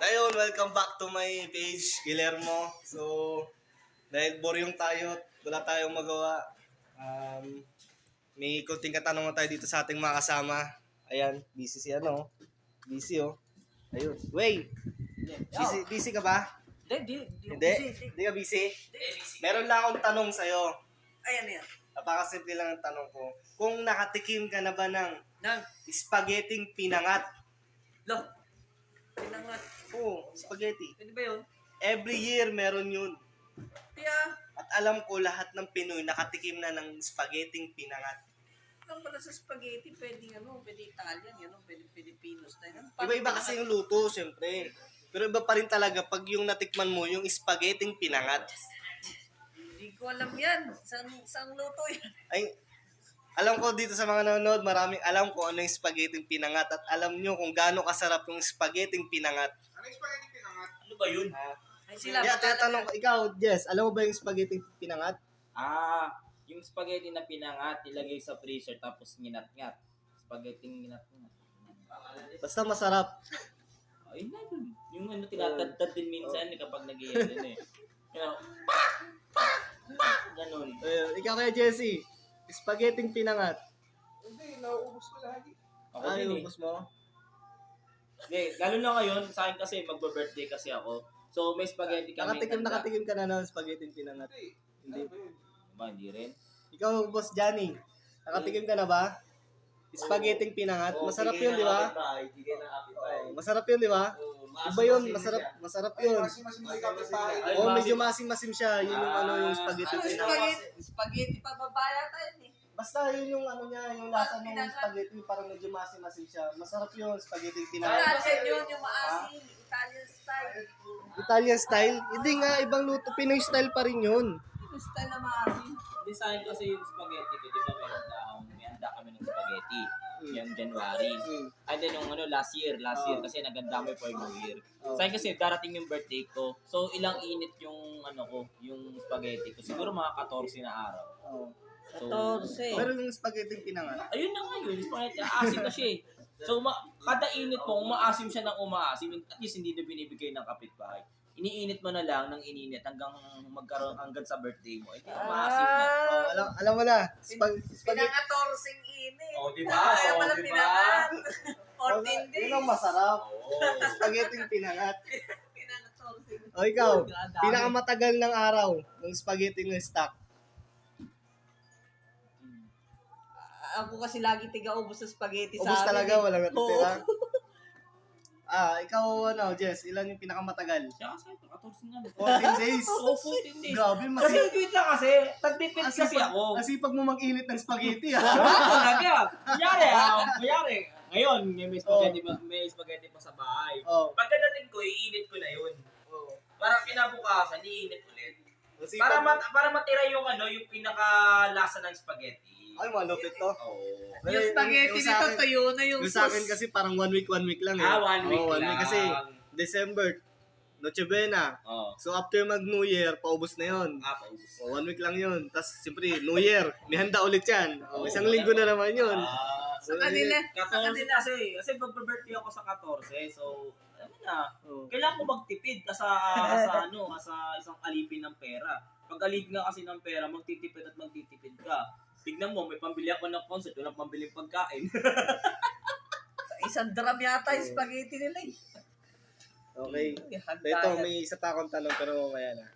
Ayun, welcome back to my page, Guillermo. So, dahil boring tayo, wala tayong magawa. May kunting katanungan tayo dito sa ating mga kasama. Ayan, busy si ano. Busy oh. Ayun. Wait! Busy ka ba? Hindi? Hindi ka busy? Meron lang akong tanong sa'yo. Ayan. Napakasimple lang ang tanong ko. Kung nakatikim ka na ba ng Nang, spaghetting pinangat? lo, pinangat. Oo, spaghetti. Pwede ba yun? Every year meron yun. Kaya, At alam ko lahat ng Pinoy nakatikim na ng spaghetting pinangat. ang pala sa spaghetti, pwede Italian, pwede Filipino style. Iba-iba kasi yung luto, syempre. Pero iba pa rin talaga pag yung natikman mo yung spaghetting pinangat. Hindi ko alam yan. Sang luto yan. Ay, alam ko dito sa mga nanonood, maraming alam ko ano yung spaghetting pinangat at alam nyo kung gaano kasarap yung spaghetting pinangat. Ano yung spaghetti pinangat? Ano ba yun? Ay, sila, Kaya tinatanong ko, ikaw, Jess, alam mo ba yung spaghetting pinangat? Yung spaghetti na pinangat, ilagay sa freezer tapos nginat-ngat. Spaghetti nginat-ngat. Basta masarap. Ayun na yun. Yung tinatadtad din minsan kapag nag-iyan eh. Ganun. Ikaw kaya, Jessie, spaghetting pinangat. Hindi, nauubos ko lahat. Ako Ay, din eh. ubos mo? Hindi, lalo na ngayon, sa akin kasi magbe-birthday kasi ako. So may spaghetti kami. Nakatikim ka na ng spaghetting pinangat. Hindi. Hindi. Ano ba yun? Hindi rin. Ikaw, Boss Johnny, nakatikim ka na ba? Spaghetting pinangat. Masarap yun, di ba? Oo, masarap yun, di ba? Iba yun, masarap yun. Masim-masim na yung kapitbahay. Oo, medyo masim-masim siya. Yun yung ano, yung spaghetting ano, pinangat. spaghetti pa babaya tayo eh. Basta yun yung ano niya, yung lasa ng spaghetti, parang medyo masim-masim siya. Masarap yun, spaghetting Sa pinangat. atin yun, yung maasim, Italian style. Italian style? Hindi nga, ibang luto. Pinoy style pa rin yun. Yung style na maasim. Hindi sa akin kasi yung spaghetti ko, di ba may handa kami ng spaghetti. Yung January. And then yung last year kasi naganda mo for New Year. Sa akin kasi darating yung birthday ko. So ilang init yung yung spaghetti ko. Siguro mga 14 na araw. Oo. So, 14. Pero yung spaghetting pinangat, ayun na nga yun, spaghetti, asim na siya eh. So kada init mo, umaasim siya ng umaasim, at least hindi na binibigay ng kapitbahay. Iniinit mo na lang ng ininit hanggang hanggang sa birthday mo. Hindi umaasim na. alam mo na, spaghetti. Pinangatorsing init. Oh, di ba? Kaya Oh, pala di ba? pinangat. 14 days. Yun ang masarap. Oo. Spaghetting pinangat. Pinangatorsing. O ikaw, pinakamatagal ng araw ng spaghetti ng stock. Ako kasi lagi tiga-ubos sa spaghetti sa Ubus amin. talaga, walang natitira. Oo. Ikaw Jess, ilan yung pinakamatagal? Siya kasi, 14 nga. 14 days. Oo, 14 days. Grabe, Kasi wait lang kasi, tagtipid kasi ako. Masipag mo mag-init ng spaghetti ha. Talaga. Kunyari, ngayon, may spaghetti pa sa bahay. Oh. Pagkadating ko, iinit ko na yun. Parang kinabukasan, iinit ulit. Masipag Para matira yung yung pinakalasa ng spaghetti. Ay, malupit to. Oo. Yung spaghetti sa nito, akin- tuyo na yung Yung sa akin sauce. kasi parang 1 week lang eh. 1 week Oo, 1 week lang. kasi December, Noche Buena. Oo. So after mag New Year, paubos na yun. Paubos. O, 1 week lang yun. Tapos siyempre, New Year, may handa ulit yan. O, isang linggo na naman yun. Sa kanila. 14 kasi magbe-birthday ako sa 14. So, alam mo na, Oo. kailangan ko magtipid sa isang alipin ng pera. Pag alipin nga kasi ng pera, magtitipid ka. Tignan mo, may pambili ako ng concert, walang pambiling pagkain. Isang drum yata yung spaghetti nila eh. Okay. Handa Ito, yan. may isa pa akong tanong pero mamaya na.